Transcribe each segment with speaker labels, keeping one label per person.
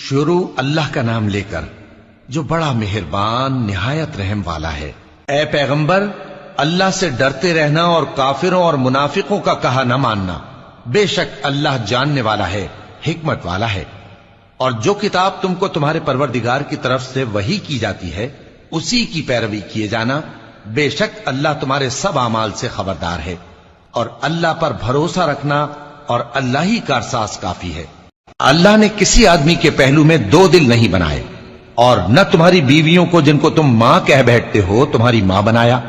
Speaker 1: شروع اللہ کا نام لے کر جو بڑا مہربان نہایت رحم والا ہے۔ اے پیغمبر، اللہ سے ڈرتے رہنا اور کافروں اور منافقوں کا کہا نہ ماننا، بے شک اللہ جاننے والا ہے، حکمت والا ہے۔ اور جو کتاب تم کو تمہارے پروردگار کی طرف سے وحی کی جاتی ہے اسی کی پیروی کیے جانا، بے شک اللہ تمہارے سب اعمال سے خبردار ہے۔ اور اللہ پر بھروسہ رکھنا اور اللہ ہی کارساز کافی ہے۔ اللہ نے کسی آدمی کے پہلو میں دو دل نہیں بنائے، اور نہ تمہاری بیویوں کو جن کو تم ماں کہہ بیٹھتے ہو تمہاری ماں بنایا،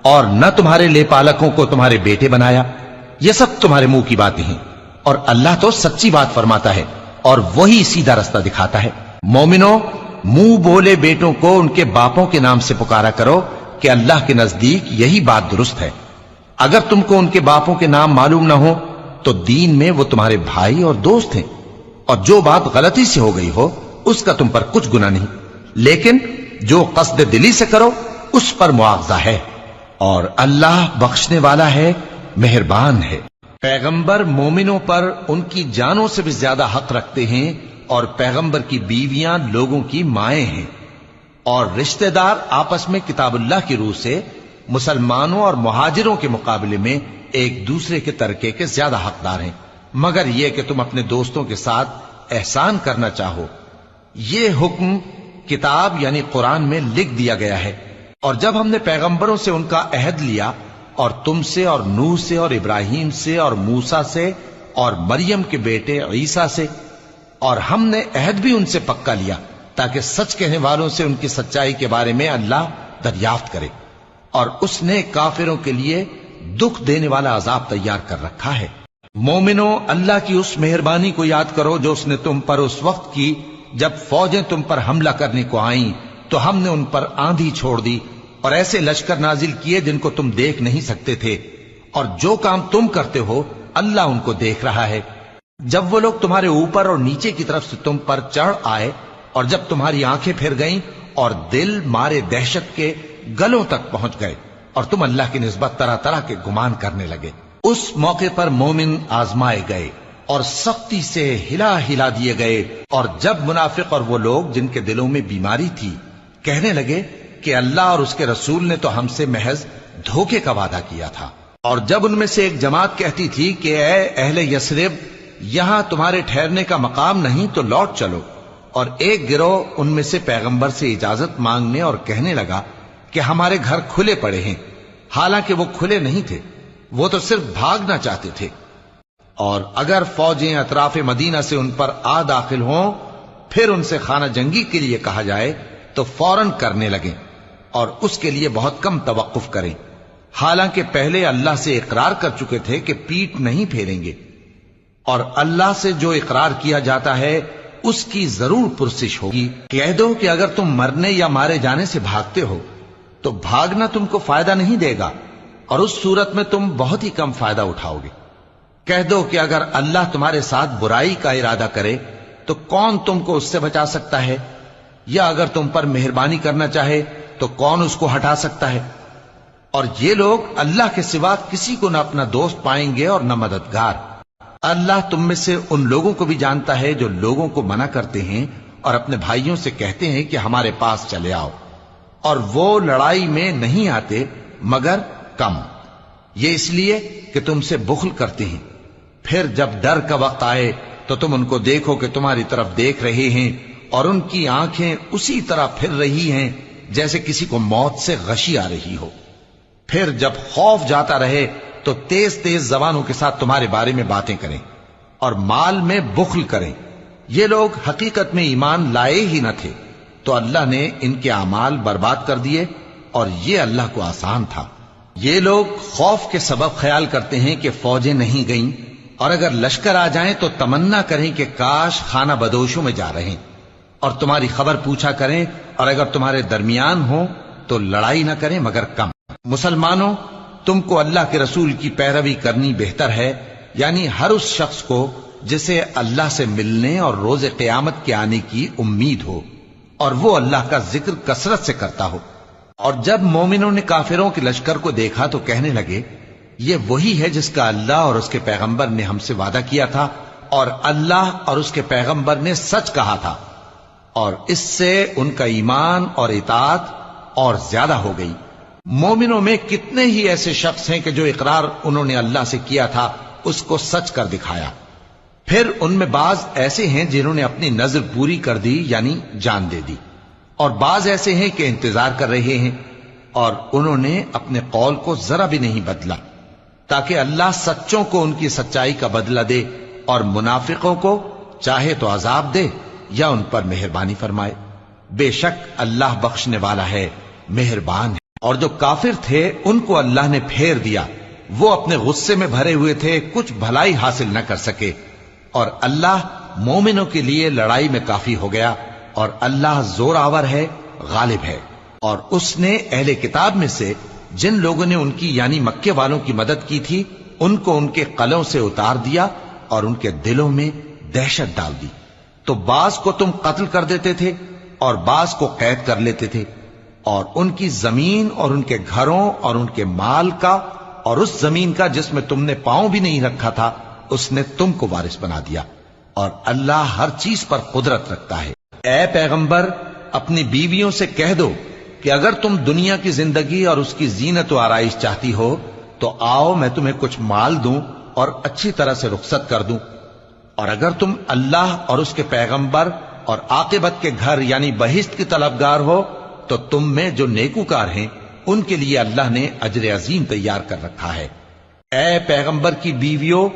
Speaker 1: اور نہ تمہارے لے پالکوں کو تمہارے بیٹے بنایا۔ یہ سب تمہارے منہ کی باتیں ہیں، اور اللہ تو سچی بات فرماتا ہے اور وہی سیدھا رستہ دکھاتا ہے۔ مومنو، منہ بولے بیٹوں کو ان کے باپوں کے نام سے پکارا کرو کہ اللہ کے نزدیک یہی بات درست ہے۔ اگر تم کو ان کے باپوں کے نام معلوم نہ ہو تو دین میں وہ تمہارے بھائی اور دوست ہیں، اور جو بات غلطی سے ہو گئی ہو اس کا تم پر کچھ گناہ نہیں، لیکن جو قصد دلی سے کرو اس پر معاوضہ ہے، اور اللہ بخشنے والا ہے، مہربان ہے۔ پیغمبر مومنوں پر ان کی جانوں سے بھی زیادہ حق رکھتے ہیں، اور پیغمبر کی بیویاں لوگوں کی مائیں ہیں، اور رشتہ دار آپس میں کتاب اللہ کی روح سے مسلمانوں اور مہاجروں کے مقابلے میں ایک دوسرے کے ترکے کے زیادہ حقدار ہیں، مگر یہ کہ تم اپنے دوستوں کے ساتھ احسان کرنا چاہو۔ یہ حکم کتاب یعنی قرآن میں لکھ دیا گیا ہے۔ اور جب ہم نے پیغمبروں سے ان کا عہد لیا، اور تم سے اور نوح سے اور ابراہیم سے اور موسیٰ سے اور مریم کے بیٹے عیسیٰ سے، اور ہم نے عہد بھی ان سے پکا لیا تاکہ سچ کہنے والوں سے ان کی سچائی کے بارے میں اللہ دریافت کرے، اور اس نے کافروں کے لیے دکھ دینے والا عذاب تیار کر رکھا ہے۔ مومنو، اللہ کی اس مہربانی کو یاد کرو جو اس نے تم پر اس وقت کی جب فوجیں تم پر حملہ کرنے کو آئیں تو ہم نے ان پر آندھی چھوڑ دی اور ایسے لشکر نازل کیے جن کو تم دیکھ نہیں سکتے تھے، اور جو کام تم کرتے ہو اللہ ان کو دیکھ رہا ہے۔ جب وہ لوگ تمہارے اوپر اور نیچے کی طرف سے تم پر چڑھ آئے، اور جب تمہاری آنکھیں پھر گئیں اور دل مارے دہشت کے گلوں تک پہنچ گئے، اور تم اللہ کی نسبت طرح طرح کے گمان کرنے لگے، اس موقع پر مومن آزمائے گئے اور سختی سے ہلا ہلا دیے گئے۔ اور جب منافق اور وہ لوگ جن کے دلوں میں بیماری تھی کہنے لگے کہ اللہ اور اس کے رسول نے تو ہم سے محض دھوکے کا وعدہ کیا تھا، اور جب ان میں سے ایک جماعت کہتی تھی کہ اے اہل یثرب، یہاں تمہارے ٹھہرنے کا مقام نہیں تو لوٹ چلو، اور ایک گروہ ان میں سے پیغمبر سے اجازت مانگنے اور کہنے لگا کہ ہمارے گھر کھلے پڑے ہیں، حالانکہ وہ کھلے نہیں تھے، وہ تو صرف بھاگنا چاہتے تھے۔ اور اگر فوجیں اطراف مدینہ سے ان پر آ داخل ہوں پھر ان سے خانہ جنگی کے لیے کہا جائے تو فوراً کرنے لگیں، اور اس کے لیے بہت کم توقف کریں، حالانکہ پہلے اللہ سے اقرار کر چکے تھے کہ پیٹ نہیں پھیریں گے، اور اللہ سے جو اقرار کیا جاتا ہے اس کی ضرور پرسش ہوگی۔ کہہ دو کہ اگر تم مرنے یا مارے جانے سے بھاگتے ہو تو بھاگنا تم کو فائدہ نہیں دے گا، اور اس صورت میں تم بہت ہی کم فائدہ اٹھاؤ گے۔ کہہ دو کہ اگر اللہ تمہارے ساتھ برائی کا ارادہ کرے تو کون تم کو اس سے بچا سکتا ہے، یا اگر تم پر مہربانی کرنا چاہے تو کون اس کو ہٹا سکتا ہے۔ اور یہ لوگ اللہ کے سوا کسی کو نہ اپنا دوست پائیں گے اور نہ مددگار۔ اللہ تم میں سے ان لوگوں کو بھی جانتا ہے جو لوگوں کو منع کرتے ہیں اور اپنے بھائیوں سے کہتے ہیں کہ ہمارے پاس چلے آؤ، اور وہ لڑائی میں نہیں آتے مگر کم، یہ اس لیے کہ تم سے بخل کرتے ہیں۔ پھر جب ڈر کا وقت آئے تو تم ان کو دیکھو کہ تمہاری طرف دیکھ رہے ہیں، اور ان کی آنکھیں اسی طرح پھر رہی ہیں جیسے کسی کو موت سے غشی آ رہی ہو۔ پھر جب خوف جاتا رہے تو تیز تیز زبانوں کے ساتھ تمہارے بارے میں باتیں کریں اور مال میں بخل کریں۔ یہ لوگ حقیقت میں ایمان لائے ہی نہ تھے، تو اللہ نے ان کے اعمال برباد کر دیے، اور یہ اللہ کو آسان تھا۔ یہ لوگ خوف کے سبب خیال کرتے ہیں کہ فوجیں نہیں گئیں، اور اگر لشکر آ جائیں تو تمنا کریں کہ کاش خانہ بدوشوں میں جا رہے ہیں، اور تمہاری خبر پوچھا کریں، اور اگر تمہارے درمیان ہوں تو لڑائی نہ کریں مگر کم۔ مسلمانوں، تم کو اللہ کے رسول کی پیروی کرنی بہتر ہے، یعنی ہر اس شخص کو جسے اللہ سے ملنے اور روز قیامت کے آنے کی امید ہو، اور وہ اللہ کا ذکر کثرت سے کرتا ہو۔ اور جب مومنوں نے کافروں کے لشکر کو دیکھا تو کہنے لگے یہ وہی ہے جس کا اللہ اور اس کے پیغمبر نے ہم سے وعدہ کیا تھا، اور اللہ اور اس کے پیغمبر نے سچ کہا تھا، اور اس سے ان کا ایمان اور اطاعت اور زیادہ ہو گئی۔ مومنوں میں کتنے ہی ایسے شخص ہیں کہ جو اقرار انہوں نے اللہ سے کیا تھا اس کو سچ کر دکھایا۔ پھر ان میں بعض ایسے ہیں جنہوں نے اپنی نظر پوری کر دی، یعنی جان دے دی، اور بعض ایسے ہیں کہ انتظار کر رہے ہیں، اور انہوں نے اپنے قول کو ذرا بھی نہیں بدلا، تاکہ اللہ سچوں کو ان کی سچائی کا بدلہ دے اور منافقوں کو چاہے تو عذاب دے یا ان پر مہربانی فرمائے۔ بے شک اللہ بخشنے والا ہے، مہربان ہے۔ اور جو کافر تھے ان کو اللہ نے پھیر دیا، وہ اپنے غصے میں بھرے ہوئے تھے، کچھ بھلائی حاصل نہ کر سکے، اور اللہ مومنوں کے لیے لڑائی میں کافی ہو گیا، اور اللہ زور آور ہے، غالب ہے۔ اور اس نے اہل کتاب میں سے جن لوگوں نے ان کی یعنی مکے والوں کی مدد کی تھی ان کو ان کے قلعوں سے اتار دیا اور ان کے دلوں میں دہشت ڈال دی، تو بعض کو تم قتل کر دیتے تھے اور بعض کو قید کر لیتے تھے، اور ان کی زمین اور ان کے گھروں اور ان کے مال کا اور اس زمین کا جس میں تم نے پاؤں بھی نہیں رکھا تھا اس نے تم کو وارث بنا دیا، اور اللہ ہر چیز پر قدرت رکھتا ہے۔ اے پیغمبر، اپنی بیویوں سے کہہ دو کہ اگر تم دنیا کی زندگی اور اس کی زینت و آرائش چاہتی ہو تو آؤ میں تمہیں کچھ مال دوں اور اچھی طرح سے رخصت کر دوں، اور اگر تم اللہ اور اس کے پیغمبر اور عاقبت کے گھر یعنی بہشت کی طلبگار ہو تو تم میں جو نیکوکار ہیں ان کے لیے اللہ نے اجر عظیم تیار کر رکھا ہے۔ اے پیغمبر کی بیویوں،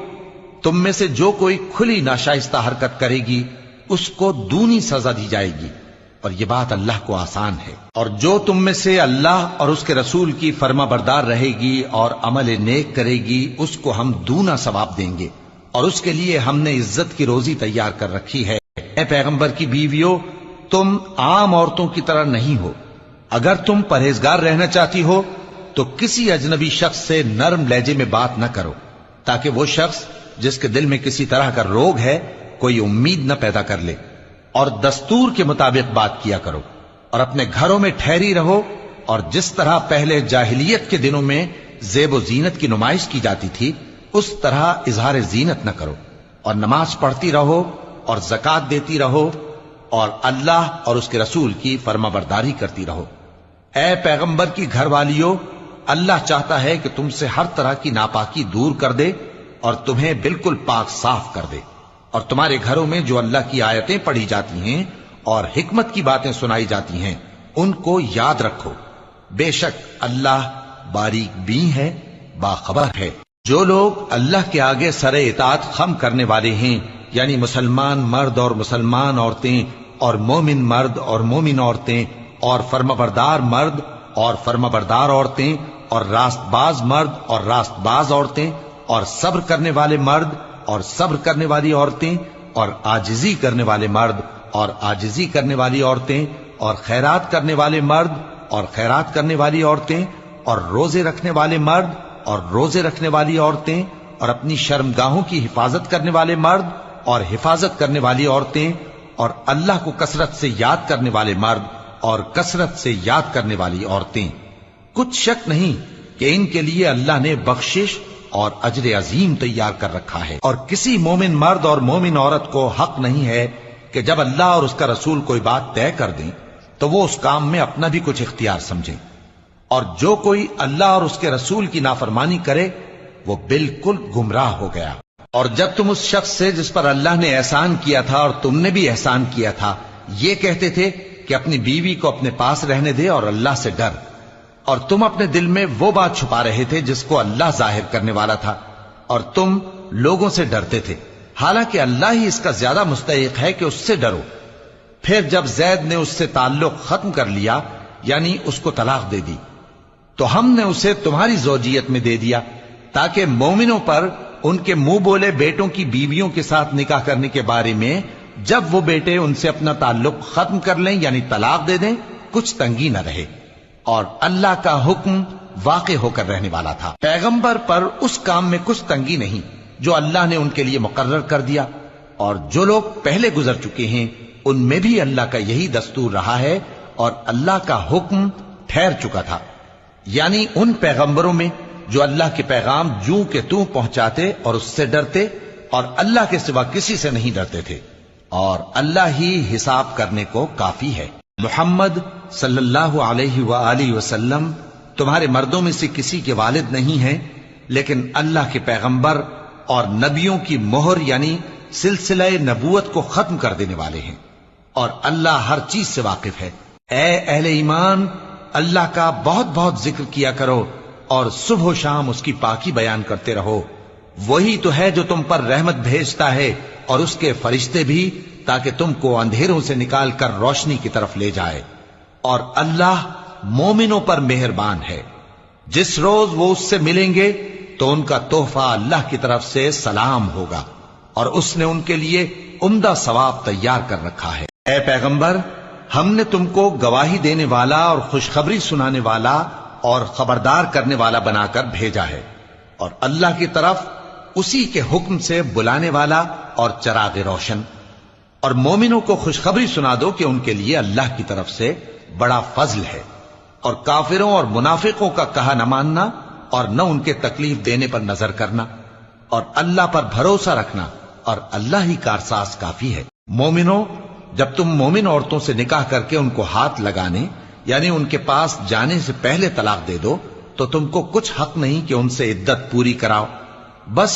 Speaker 1: تم میں سے جو کوئی کھلی ناشائستہ حرکت کرے گی اس کو دونی سزا دی جائے گی، اور یہ بات اللہ کو آسان ہے۔ اور جو تم میں سے اللہ اور اس کے رسول کی فرما بردار رہے گی اور عمل نیک کرے گی اس کو ہم دونا ثواب دیں گے، اور اس کے لیے ہم نے عزت کی روزی تیار کر رکھی ہے۔ اے پیغمبر کی بیویوں، تم عام عورتوں کی طرح نہیں ہو۔ اگر تم پرہیزگار رہنا چاہتی ہو تو کسی اجنبی شخص سے نرم لہجے میں بات نہ کرو، تاکہ وہ شخص جس کے دل میں کسی طرح کا روگ ہے کوئی امید نہ پیدا کر لے، اور دستور کے مطابق بات کیا کرو، اور اپنے گھروں میں ٹھہری رہو، اور جس طرح پہلے جاہلیت کے دنوں میں زیب و زینت کی نمائش کی جاتی تھی اس طرح اظہار زینت نہ کرو، اور نماز پڑھتی رہو اور زکوٰۃ دیتی رہو، اور اللہ اور اس کے رسول کی فرما برداری کرتی رہو۔ اے پیغمبر کی گھر والیوں، اللہ چاہتا ہے کہ تم سے ہر طرح کی ناپاکی دور کر دے اور تمہیں بالکل پاک صاف کر دے، اور تمہارے گھروں میں جو اللہ کی آیتیں پڑھی جاتی ہیں اور حکمت کی باتیں سنائی جاتی ہیں ان کو یاد رکھو، بے شک اللہ باریک بین ہے، باخبر ہے۔ جو لوگ اللہ کے آگے سر اطاعت خم کرنے والے ہیں، یعنی مسلمان مرد اور مسلمان عورتیں اور مومن مرد اور مومن عورتیں اور فرمانبردار مرد اور فرمانبردار عورتیں اور راست باز مرد اور راست باز عورتیں اور صبر کرنے والے مرد اور صبر کرنے والی عورتیں اور عاجزی کرنے والے مرد اور عاجزی کرنے والی عورتیں اور خیرات کرنے والے مرد اور خیرات کرنے والی عورتیں اور روزے رکھنے والے مرد اور روزے رکھنے والی عورتیں اور اپنی شرمگاہوں کی حفاظت کرنے والے مرد اور حفاظت کرنے والی عورتیں اور اللہ کو کثرت سے یاد کرنے والے مرد اور کثرت سے یاد کرنے والی عورتیں۔ کچھ شک نہیں کہ ان کے لیے اللہ نے بخشش اور اجر عظیم تیار کر رکھا ہے۔ اور کسی مومن مرد اور مومن عورت کو حق نہیں ہے کہ جب اللہ اور اس کا رسول کوئی بات طے کر دیں تو وہ اس کام میں اپنا بھی کچھ اختیار سمجھیں، اور جو کوئی اللہ اور اس کے رسول کی نافرمانی کرے وہ بالکل گمراہ ہو گیا۔ اور جب تم اس شخص سے جس پر اللہ نے احسان کیا تھا اور تم نے بھی احسان کیا تھا یہ کہتے تھے کہ اپنی بیوی کو اپنے پاس رہنے دے اور اللہ سے ڈر، اور تم اپنے دل میں وہ بات چھپا رہے تھے جس کو اللہ ظاہر کرنے والا تھا، اور تم لوگوں سے ڈرتے تھے، حالانکہ اللہ ہی اس کا زیادہ مستحق ہے کہ اس سے ڈرو۔ پھر جب زید نے اس سے تعلق ختم کر لیا یعنی اس کو طلاق دے دی تو ہم نے اسے تمہاری زوجیت میں دے دیا تاکہ مومنوں پر ان کے منہ بولے بیٹوں کی بیویوں کے ساتھ نکاح کرنے کے بارے میں جب وہ بیٹے ان سے اپنا تعلق ختم کر لیں یعنی طلاق دے دیں کچھ تنگی نہ رہے، اور اللہ کا حکم واقع ہو کر رہنے والا تھا۔ پیغمبر پر اس کام میں کچھ تنگی نہیں جو اللہ نے ان کے لیے مقرر کر دیا، اور جو لوگ پہلے گزر چکے ہیں ان میں بھی اللہ کا یہی دستور رہا ہے، اور اللہ کا حکم ٹھہر چکا تھا، یعنی ان پیغمبروں میں جو اللہ کے پیغام جوں کہ توں پہنچاتے اور اس سے ڈرتے اور اللہ کے سوا کسی سے نہیں ڈرتے تھے، اور اللہ ہی حساب کرنے کو کافی ہے۔ محمد صلی اللہ علیہ وآلہ وسلم تمہارے مردوں میں سے کسی کے والد نہیں ہیں، لیکن اللہ کے پیغمبر اور نبیوں کی مہر یعنی سلسلہ نبوت کو ختم کر دینے والے ہیں، اور اللہ ہر چیز سے واقف ہے۔ اے اہل ایمان، اللہ کا بہت بہت ذکر کیا کرو اور صبح و شام اس کی پاکی بیان کرتے رہو۔ وہی تو ہے جو تم پر رحمت بھیجتا ہے اور اس کے فرشتے بھی، تاکہ تم کو اندھیروں سے نکال کر روشنی کی طرف لے جائے، اور اللہ مومنوں پر مہربان ہے۔ جس روز وہ اس سے ملیں گے تو ان کا تحفہ اللہ کی طرف سے سلام ہوگا، اور اس نے ان کے لیے عمدہ ثواب تیار کر رکھا ہے۔ اے پیغمبر، ہم نے تم کو گواہی دینے والا اور خوشخبری سنانے والا اور خبردار کرنے والا بنا کر بھیجا ہے، اور اللہ کی طرف اسی کے حکم سے بلانے والا اور چراغ روشن۔ اور مومنوں کو خوشخبری سنا دو کہ ان کے لیے اللہ کی طرف سے بڑا فضل ہے، اور کافروں اور منافقوں کا کہا نہ ماننا اور نہ ان کے تکلیف دینے پر نظر کرنا، اور اللہ پر بھروسہ رکھنا، اور اللہ ہی کارساز کافی ہے۔ مومنوں، جب تم مومن عورتوں سے نکاح کر کے ان کو ہاتھ لگانے یعنی ان کے پاس جانے سے پہلے طلاق دے دو تو تم کو کچھ حق نہیں کہ ان سے عدت پوری کراؤ، بس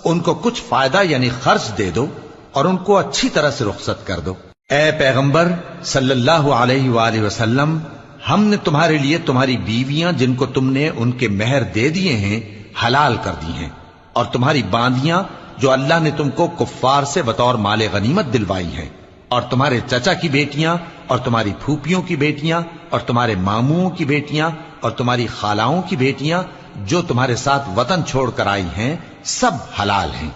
Speaker 1: ان کو کچھ فائدہ یعنی خرچ دے دو اور ان کو اچھی طرح سے رخصت کر دو۔ اے پیغمبر صلی اللہ علیہ وآلہ وسلم، ہم نے تمہارے لیے تمہاری بیویاں جن کو تم نے ان کے مہر دے دیے ہیں حلال کر دی ہیں، اور تمہاری باندیاں جو اللہ نے تم کو کفار سے بطور مال غنیمت دلوائی ہیں، اور تمہارے چچا کی بیٹیاں اور تمہاری پھوپھیوں کی بیٹیاں اور تمہارے ماموں کی بیٹیاں اور تمہاری خالاؤں کی بیٹیاں جو تمہارے ساتھ وطن چھوڑ کر آئی ہیں، سب حلال ہیں۔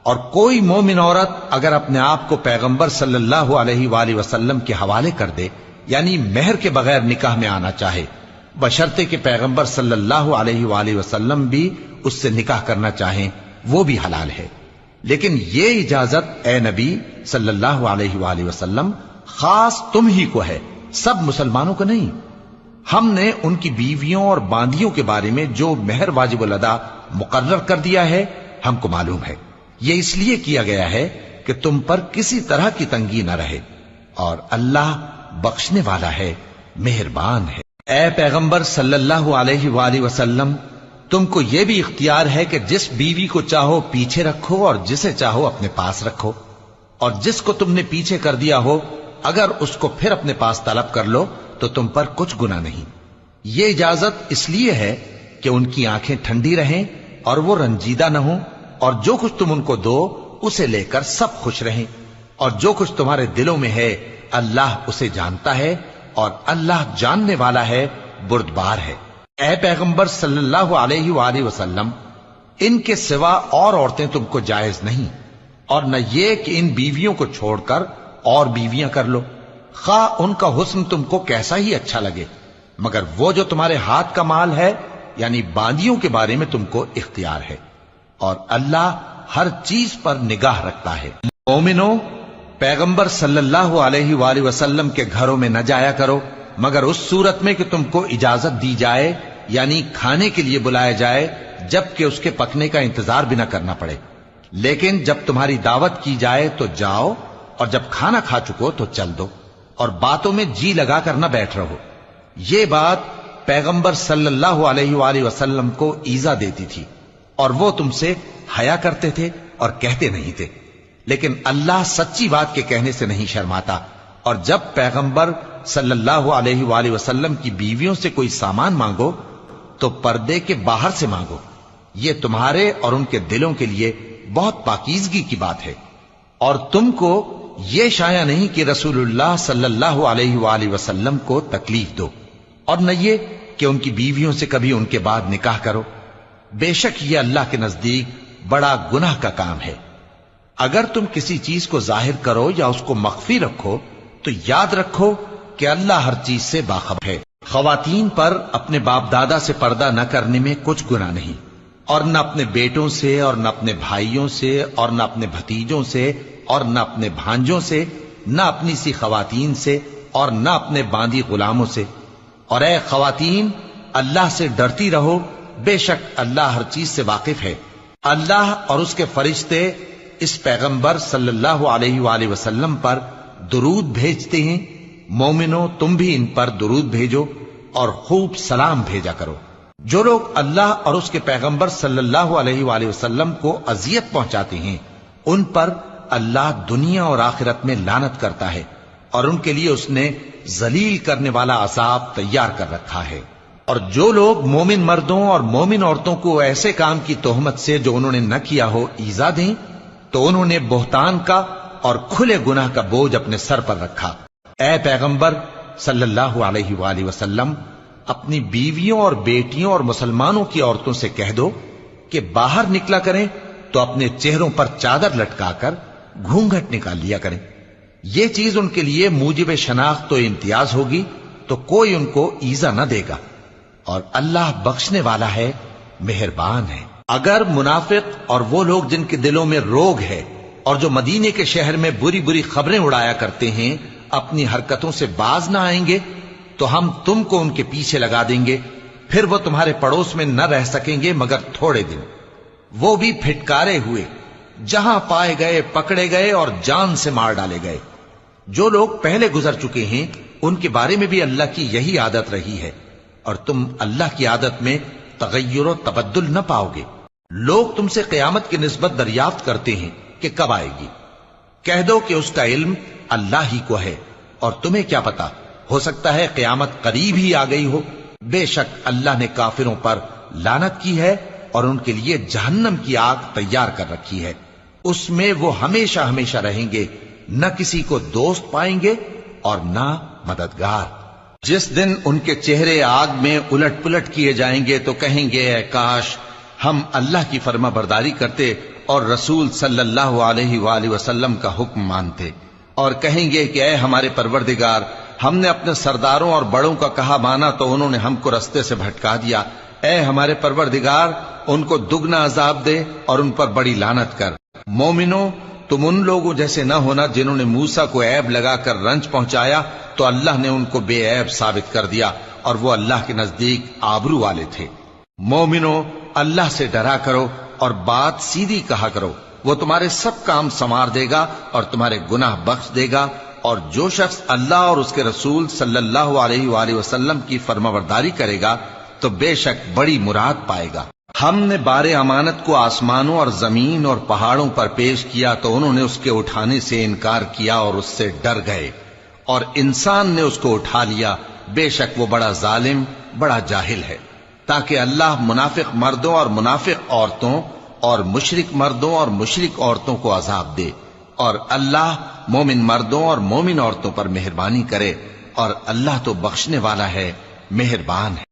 Speaker 1: اور کوئی مومن عورت اگر اپنے آپ کو پیغمبر صلی اللہ علیہ وآلہ وسلم کے حوالے کر دے یعنی مہر کے بغیر نکاح میں آنا چاہے، بشرطے کہ پیغمبر صلی اللہ علیہ وآلہ وسلم بھی اس سے نکاح کرنا چاہیں، وہ بھی حلال ہے۔ لیکن یہ اجازت اے نبی صلی اللہ علیہ وآلہ وسلم خاص تم ہی کو ہے، سب مسلمانوں کو نہیں۔ ہم نے ان کی بیویوں اور باندیوں کے بارے میں جو مہر واجب الادا مقرر کر دیا ہے ہم کو معلوم ہے، یہ اس لیے کیا گیا ہے کہ تم پر کسی طرح کی تنگی نہ رہے، اور اللہ بخشنے والا ہے، مہربان ہے۔ اے پیغمبر صلی اللہ علیہ وآلہ وسلم، تم کو یہ بھی اختیار ہے کہ جس بیوی کو چاہو پیچھے رکھو اور جسے چاہو اپنے پاس رکھو، اور جس کو تم نے پیچھے کر دیا ہو اگر اس کو پھر اپنے پاس طلب کر لو تو تم پر کچھ گناہ نہیں۔ یہ اجازت اس لیے ہے کہ ان کی آنکھیں ٹھنڈی رہیں اور وہ رنجیدہ نہ ہوں، اور جو کچھ تم ان کو دو اسے لے کر سب خوش رہیں، اور جو کچھ تمہارے دلوں میں ہے اللہ اسے جانتا ہے، اور اللہ جاننے والا ہے، بردبار ہے۔ اے پیغمبر صلی اللہ علیہ وآلہ وسلم، ان کے سوا اور عورتیں تم کو جائز نہیں، اور نہ یہ کہ ان بیویوں کو چھوڑ کر اور بیویاں کر لو، خواہ ان کا حسن تم کو کیسا ہی اچھا لگے، مگر وہ جو تمہارے ہاتھ کا مال ہے یعنی باندیوں کے بارے میں تم کو اختیار ہے، اور اللہ ہر چیز پر نگاہ رکھتا ہے۔ مومنوں، پیغمبر صلی اللہ علیہ وآلہ وسلم کے گھروں میں نہ جایا کرو مگر اس صورت میں کہ تم کو اجازت دی جائے یعنی کھانے کے لیے بلایا جائے جبکہ اس کے پکنے کا انتظار بھی نہ کرنا پڑے، لیکن جب تمہاری دعوت کی جائے تو جاؤ، اور جب کھانا کھا چکو تو چل دو، اور باتوں میں جی لگا کر نہ بیٹھ رہو۔ یہ بات پیغمبر صلی اللہ علیہ وآلہ وسلم کو ایذا دیتی تھی، اور وہ تم سے حیا کرتے تھے اور کہتے نہیں تھے، لیکن اللہ سچی بات کے کہنے سے نہیں شرماتا، اور جب پیغمبر صلی اللہ علیہ وآلہ وسلم کی بیویوں سے کوئی سامان مانگو تو پردے کے باہر سے مانگو، یہ تمہارے اور ان کے دلوں کے لیے بہت پاکیزگی کی بات ہے۔ اور تم کو یہ شایع نہیں کہ رسول اللہ صلی اللہ علیہ وآلہ وسلم کو تکلیف دو، اور نہ یہ کہ ان کی بیویوں سے کبھی ان کے بعد نکاح کرو، بے شک یہ اللہ کے نزدیک بڑا گناہ کا کام ہے۔ اگر تم کسی چیز کو ظاہر کرو یا اس کو مخفی رکھو تو یاد رکھو کہ اللہ ہر چیز سے باخبر ہے۔ خواتین پر اپنے باپ دادا سے پردہ نہ کرنے میں کچھ گناہ نہیں، اور نہ اپنے بیٹوں سے اور نہ اپنے بھائیوں سے اور نہ اپنے بھتیجوں سے اور نہ اپنے بھانجوں سے، نہ اپنی سی خواتین سے اور نہ اپنے باندی غلاموں سے۔ اور اے خواتین، اللہ سے ڈرتی رہو، بے شک اللہ ہر چیز سے واقف ہے۔ اللہ اور اس کے فرشتے اس پیغمبر صلی اللہ علیہ وآلہ وسلم پر درود بھیجتے ہیں، مومنو تم بھی ان پر درود بھیجو اور خوب سلام بھیجا کرو۔ جو لوگ اللہ اور اس کے پیغمبر صلی اللہ علیہ وآلہ وسلم کو اذیت پہنچاتے ہیں ان پر اللہ دنیا اور آخرت میں لعنت کرتا ہے، اور ان کے لیے اس نے ذلیل کرنے والا عذاب تیار کر رکھا ہے۔ اور جو لوگ مومن مردوں اور مومن عورتوں کو ایسے کام کی تہمت سے جو انہوں نے نہ کیا ہو ایذا دیں تو انہوں نے بہتان کا اور کھلے گناہ کا بوجھ اپنے سر پر رکھا۔ اے پیغمبر صلی اللہ علیہ وآلہ وسلم، اپنی بیویوں اور بیٹیوں اور مسلمانوں کی عورتوں سے کہہ دو کہ باہر نکلا کریں تو اپنے چہروں پر چادر لٹکا کر گھونگھٹ نکال لیا کریں۔ یہ چیز ان کے لیے موجب شناخت و امتیاز ہوگی تو کوئی ان کو ایذا نہ دے گا، اور اللہ بخشنے والا ہے، مہربان ہے۔ اگر منافق اور وہ لوگ جن کے دلوں میں روگ ہے اور جو مدینے کے شہر میں بری بری خبریں اڑایا کرتے ہیں اپنی حرکتوں سے باز نہ آئیں گے تو ہم تم کو ان کے پیچھے لگا دیں گے، پھر وہ تمہارے پڑوس میں نہ رہ سکیں گے مگر تھوڑے دن، وہ بھی پھٹکارے ہوئے، جہاں پائے گئے پکڑے گئے اور جان سے مار ڈالے گئے۔ جو لوگ پہلے گزر چکے ہیں ان کے بارے میں بھی اللہ کی یہی عادت رہی ہے، اور تم اللہ کی عادت میں تغیر و تبدل نہ پاؤ گے۔ لوگ تم سے قیامت کی نسبت دریافت کرتے ہیں کہ کب آئے گی، کہہ دو کہ اس کا علم اللہ ہی کو ہے، اور تمہیں کیا پتا، ہو سکتا ہے قیامت قریب ہی آ گئی ہو۔ بے شک اللہ نے کافروں پر لعنت کی ہے اور ان کے لیے جہنم کی آگ تیار کر رکھی ہے، اس میں وہ ہمیشہ ہمیشہ رہیں گے، نہ کسی کو دوست پائیں گے اور نہ مددگار۔ جس دن ان کے چہرے آگ میں الٹ پلٹ کیے جائیں گے تو کہیں گے اے کاش ہم اللہ کی فرما برداری کرتے اور رسول صلی اللہ علیہ وآلہ وسلم کا حکم مانتے، اور کہیں گے کہ اے ہمارے پروردگار، ہم نے اپنے سرداروں اور بڑوں کا کہا مانا تو انہوں نے ہم کو رستے سے بھٹکا دیا۔ اے ہمارے پروردگار، ان کو دگنا عذاب دے اور ان پر بڑی لعنت کر۔ مومنو تم ان لوگوں جیسے نہ ہونا جنہوں نے موسیٰ کو عیب لگا کر رنج پہنچایا تو اللہ نے ان کو بے عیب ثابت کر دیا، اور وہ اللہ کے نزدیک آبرو والے تھے۔ مومنو اللہ سے ڈرا کرو اور بات سیدھی کہا کرو، وہ تمہارے سب کام سنوار دے گا اور تمہارے گناہ بخش دے گا، اور جو شخص اللہ اور اس کے رسول صلی اللہ علیہ وآلہ وسلم کی فرمانبرداری کرے گا تو بے شک بڑی مراد پائے گا۔ ہم نے بار امانت کو آسمانوں اور زمین اور پہاڑوں پر پیش کیا تو انہوں نے اس کے اٹھانے سے انکار کیا اور اس سے ڈر گئے، اور انسان نے اس کو اٹھا لیا، بے شک وہ بڑا ظالم بڑا جاہل ہے۔ تاکہ اللہ منافق مردوں اور منافق عورتوں اور مشرک مردوں اور مشرک عورتوں کو عذاب دے، اور اللہ مومن مردوں اور مومن عورتوں پر مہربانی کرے، اور اللہ تو بخشنے والا ہے، مہربان ہے۔